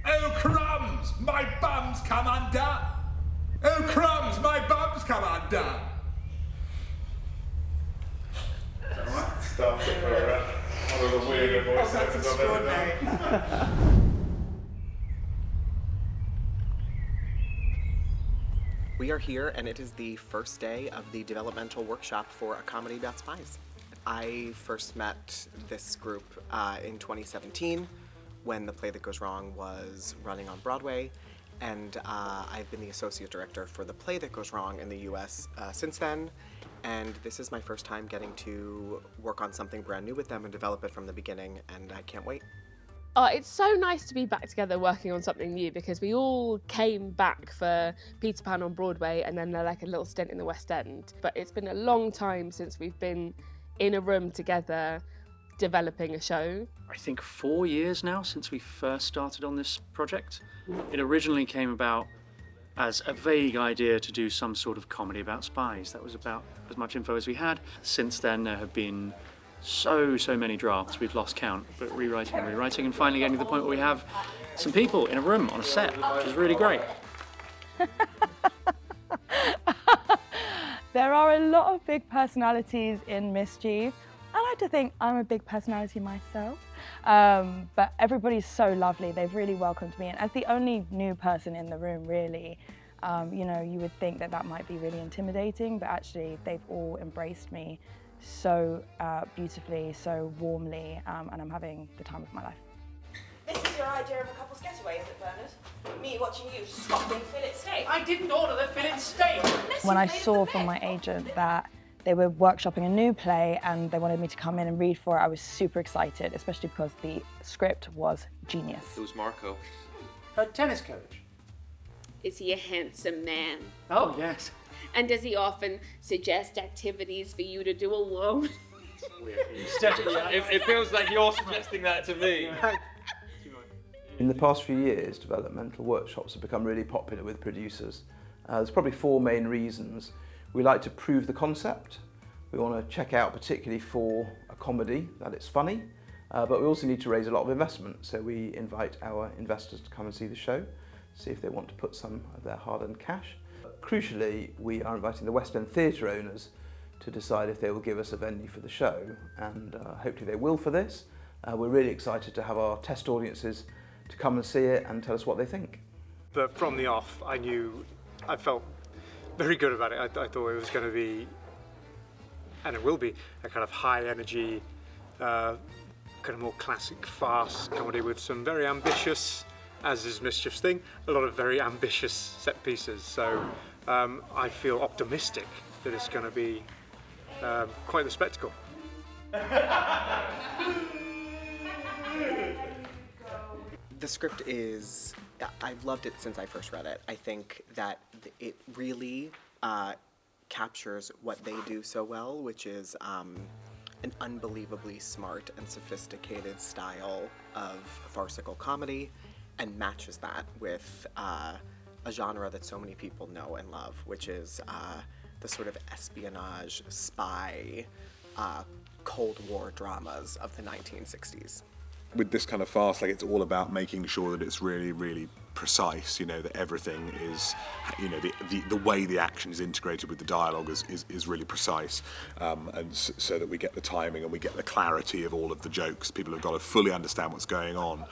Oh crumbs, my bum's come undone. Oh crumbs, my bum's come undone. Stuff for one of the weirder voice actors I've ever done. We are here, and it is the first day of the developmental workshop for A Comedy About Spies. I first met this group in 2017 when The Play That Goes Wrong was running on Broadway, and I've been the associate director for The Play That Goes Wrong in the US since then, and this is my first time getting to work on something brand new with them and develop it from the beginning, and I can't wait. It's so nice to be back together working on something new, because we all came back for Peter Pan on Broadway and then like a little stint in the West End. But it's been a long time since we've been in a room together developing a show. I think 4 years now since we first started on this project. It originally came about as a vague idea to do some sort of comedy about spies. That was about as much info as we had. Since then there have been so many drafts, we've lost count, but rewriting and finally getting to the point where we have some people in a room on a set, which is really great. There are a lot of big personalities in Mischief. I like to think I'm a big personality myself, but everybody's so lovely. They've really welcomed me, and as the only new person in the room, really, you know, you would think that that might be really intimidating, but actually they've all embraced me so beautifully, so warmly, and I'm having the time of my life. This is your idea of a couple's getaway, is it, Bernard? Me watching you scoffing fillet steak. I didn't order the fillet steak! When I saw from my agent that they were workshopping a new play and they wanted me to come in and read for it, I was super excited, especially because the script was genius. It was Marco. Her tennis coach. Is he a handsome man? Oh, yes. And does he often suggest activities for you to do alone? It feels like you're suggesting that to me. In the past few years, developmental workshops have become really popular with producers. There's probably 4 main reasons. We like to prove the concept. We want to check out, particularly for a comedy, that it's funny, but we also need to raise a lot of investment. So we invite our investors to come and see the show, see if they want to put some of their hard-earned cash. Crucially, we are inviting the West End theatre owners to decide if they will give us a venue for the show, and hopefully they will for this. We're really excited to have our test audiences to come and see it and tell us what they think. But from the off, I felt very good about it. I thought it was going to be, and it will be, a kind of high energy, kind of more classic farce comedy with some very ambitious, as is Mischief's thing, a lot of very ambitious set pieces. So I feel optimistic that it's going to be quite the spectacle. The script is, I've loved it since I first read it. I think that it really captures what they do so well, which is an unbelievably smart and sophisticated style of farcical comedy, and matches that with a genre that so many people know and love, which is the sort of espionage, spy, Cold War dramas of the 1960s. With this kind of farce, like, it's all about making sure that it's really, really precise, you know, that everything is, you know, the way the action is integrated with the dialogue is really precise, and so that we get the timing and we get the clarity of all of the jokes. People have got to fully understand what's going on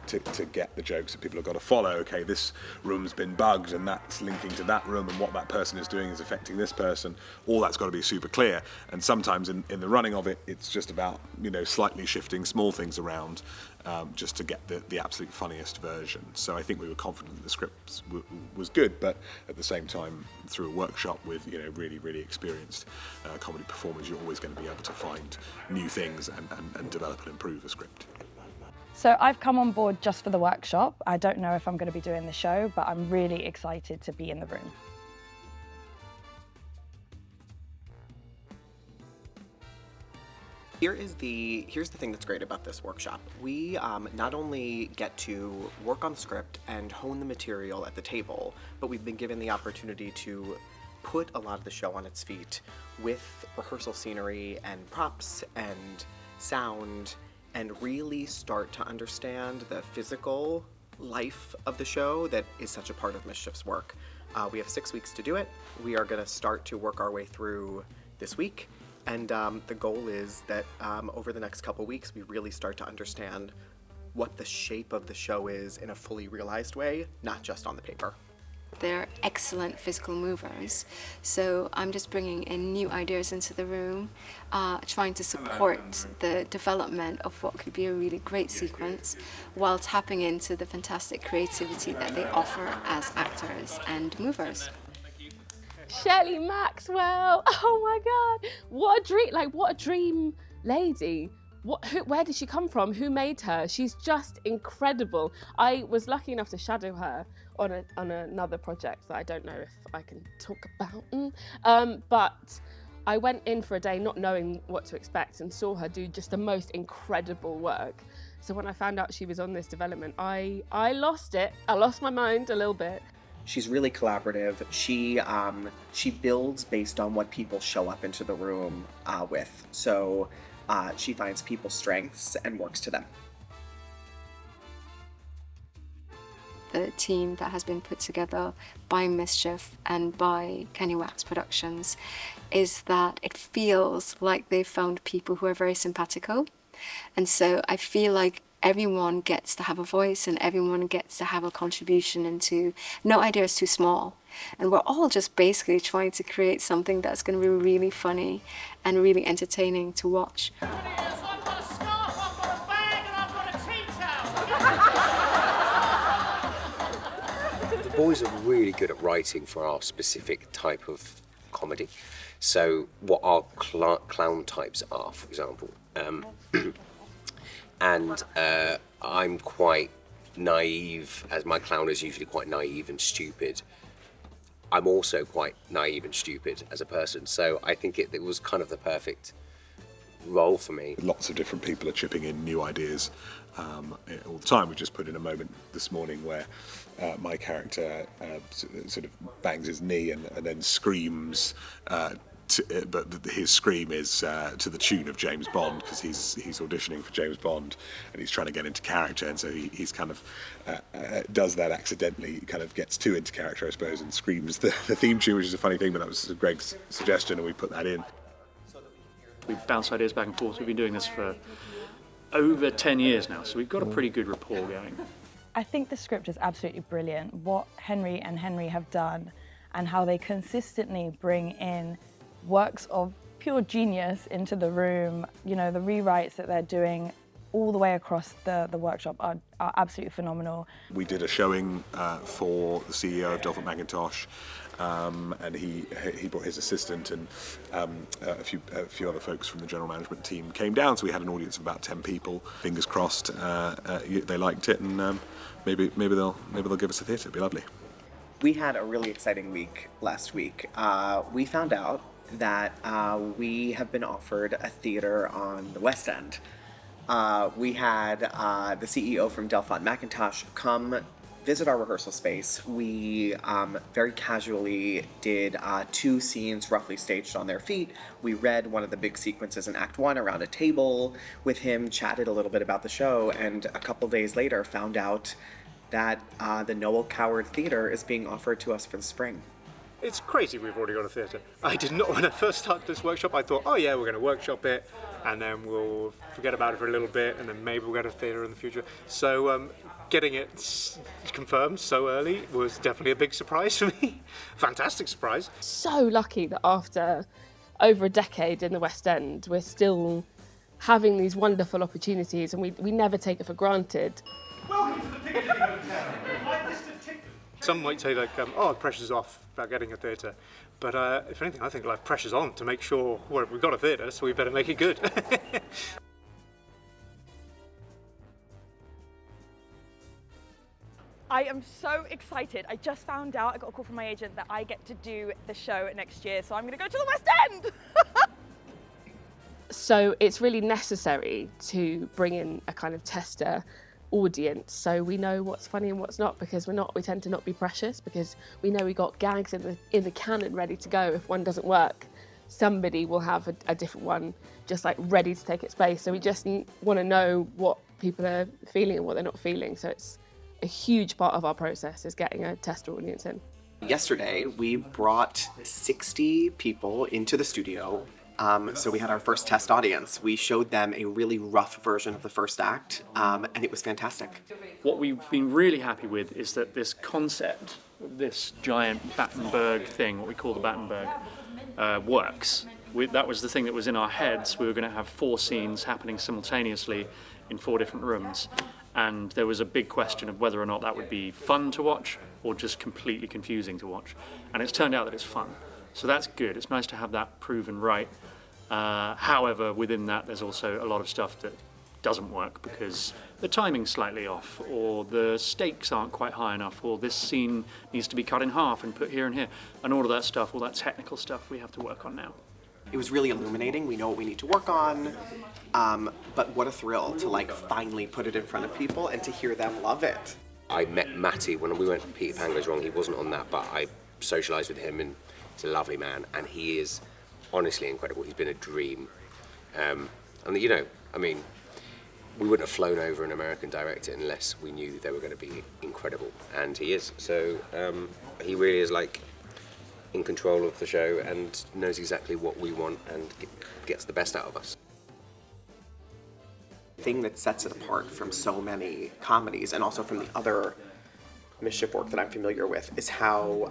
to get the jokes that people have got to follow. Okay, this room's been bugged and that's linking to that room, and what that person is doing is affecting this person. All that's got to be super clear, and sometimes in the running of it, it's just about, you know, slightly shifting small things around just to get the absolute funniest version. So I think we were confident that the script was good, but at the same time, through a workshop with, you know, really, really experienced comedy performers, you're always going to be able to find new things and develop and improve a script. So I've come on board just for the workshop. I don't know if I'm going to be doing the show, but I'm really excited to be in the room. Here's the thing that's great about this workshop. We not only get to work on the script and hone the material at the table, but we've been given the opportunity to put a lot of the show on its feet with rehearsal scenery and props and sound, and really start to understand the physical life of the show that is such a part of Mischief's work. We have 6 weeks to do it. We are going to start to work our way through this week. And the goal is that over the next couple weeks, we really start to understand what the shape of the show is in a fully realized way, not just on the paper. They're excellent physical movers, so I'm just bringing in new ideas into the room, trying to support the development of what could be a really great sequence while tapping into the fantastic creativity that they offer as actors and movers. Shelley Maxwell, oh my God, what a dream! Like, what a dream lady. Where did she come from? Who made her? She's just incredible. I was lucky enough to shadow her on another project that I don't know if I can talk about. But I went in for a day not knowing what to expect and saw her do just the most incredible work. So when I found out she was on this development, I lost it. I lost my mind a little bit. She's really collaborative. She builds based on what people show up into the room with. So she finds people's strengths and works to them. The team that has been put together by Mischief and by Kenny Wax Productions is that it feels like they've found people who are very simpatico. And so I feel like everyone gets to have a voice and everyone gets to have a contribution into, no idea is too small. And we're all just basically trying to create something that's going to be really funny and really entertaining to watch. The boys are really good at writing for our specific type of comedy. So what our clown types are, for example. And I'm quite naive, as my clown is usually quite naive and stupid. I'm also quite naive and stupid as a person, so I think it was kind of the perfect role for me. Lots of different people are chipping in new ideas all the time. We just put in a moment this morning where my character sort of bangs his knee and then screams, but his scream is to the tune of James Bond, because he's auditioning for James Bond and he's trying to get into character, and so he's kind of does that accidentally, kind of gets too into character, I suppose, and screams the theme tune, which is a funny thing, but that was Greg's suggestion and we put that in. We bounce ideas back and forth. We've been doing this for over 10 years now, so we've got a pretty good rapport going. I think the script is absolutely brilliant. What Henry and Henry have done and how they consistently bring in works of pure genius into the room. You know, the rewrites that they're doing all the way across the workshop are absolutely phenomenal. We did a showing for the CEO of Delphine Macintosh, and he brought his assistant, and a few other folks from the general management team came down, so we had an audience of about 10 people. Fingers crossed they liked it, and maybe they'll give us a theatre. It'd be lovely. We had a really exciting week last week. We found out that we have been offered a theatre on the West End. We had the CEO from Delphine Macintosh come visit our rehearsal space. We very casually did 2 scenes roughly staged on their feet. We read one of the big sequences in Act 1 around a table with him, chatted a little bit about the show, and a couple days later found out that the Noël Coward Theatre is being offered to us for the spring. It's crazy we've already got a theatre. I did not, when I first started this workshop, I thought, oh yeah, we're going to workshop it, and then we'll forget about it for a little bit, and then maybe we'll get a theatre in the future. So getting it confirmed so early was definitely a big surprise for me. Fantastic surprise. So lucky that after over a decade in the West End, we're still having these wonderful opportunities, and we never take it for granted. Welcome to the Piccadilly Hotel. My distant ticket. Some might say like, oh, the pressure's off about getting a theatre. But if anything, I think like pressure's on to make sure, well, we've got a theatre, so we better make it good. I am so excited. I just found out, I got a call from my agent that I get to do the show next year, so I'm going to go to the West End! So it's really necessary to bring in a kind of tester audience, so we know what's funny and what's not, because we tend to not be precious, because we know we got gags in the cannon ready to go. If one doesn't work, somebody will have a different one just like ready to take its place. So we just want to know what people are feeling and what they're not feeling. So a huge part of our process is getting a test audience in. Yesterday, we brought 60 people into the studio. So we had our first test audience. We showed them a really rough version of the first act, and it was fantastic. What we've been really happy with is that this concept, this giant Battenberg thing, what we call the Battenberg, works. That was the thing that was in our heads. We were going to have 4 scenes happening simultaneously in 4 different rooms. And there was a big question of whether or not that would be fun to watch or just completely confusing to watch. And it's turned out that it's fun. So that's good. It's nice to have that proven right. However, within that, there's also a lot of stuff that doesn't work because the timing's slightly off, or the stakes aren't quite high enough, or this scene needs to be cut in half and put here and here. And all of that stuff, all that technical stuff we have to work on now. It was really illuminating. We know what we need to work on, but what a thrill to like finally put it in front of people and to hear them love it. I met Matty when we went to Peter Pan Goes Wrong. He wasn't on that, but I socialised with him, and he's a lovely man, and he is honestly incredible. He's been a dream. And you know, I mean, we wouldn't have flown over an American director unless we knew they were going to be incredible, and he is. So he really is like in control of the show and knows exactly what we want and gets the best out of us. The thing that sets it apart from so many comedies and also from the other Mischief work that I'm familiar with is how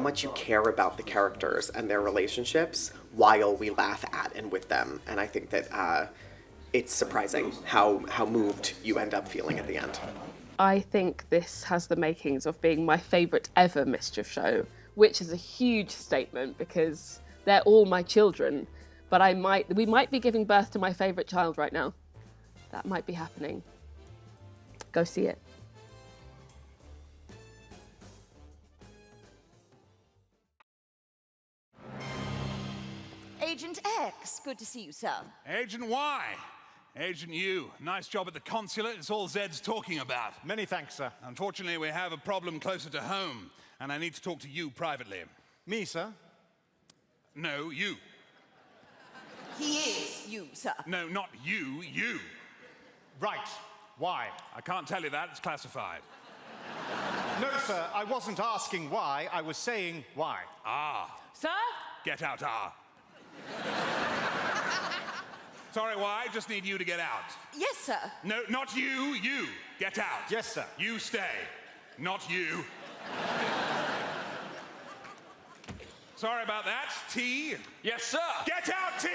much you care about the characters and their relationships while we laugh at and with them. And I think that it's surprising how moved you end up feeling at the end. I think this has the makings of being my favourite ever Mischief show, which is a huge statement because they're all my children, but we might be giving birth to my favourite child right now. That might be happening. Go see it. Agent X, good to see you, sir. Agent Y. Agent U, nice job at the consulate. It's all Zed's talking about. Many thanks, sir. Unfortunately, we have a problem closer to home, and I need to talk to you privately. Me, sir? No, you. He is you, sir. No, not you, you. Right. Why? I can't tell you that, it's classified. No, sir, I wasn't asking why, I was saying why. Ah. Sir? Get out, ah. Sorry, why? Just need you to get out. Yes, sir. No, not you, you. Get out. Yes, sir. You stay. Not you. Sorry about that. T. Yes, sir. Get out, T!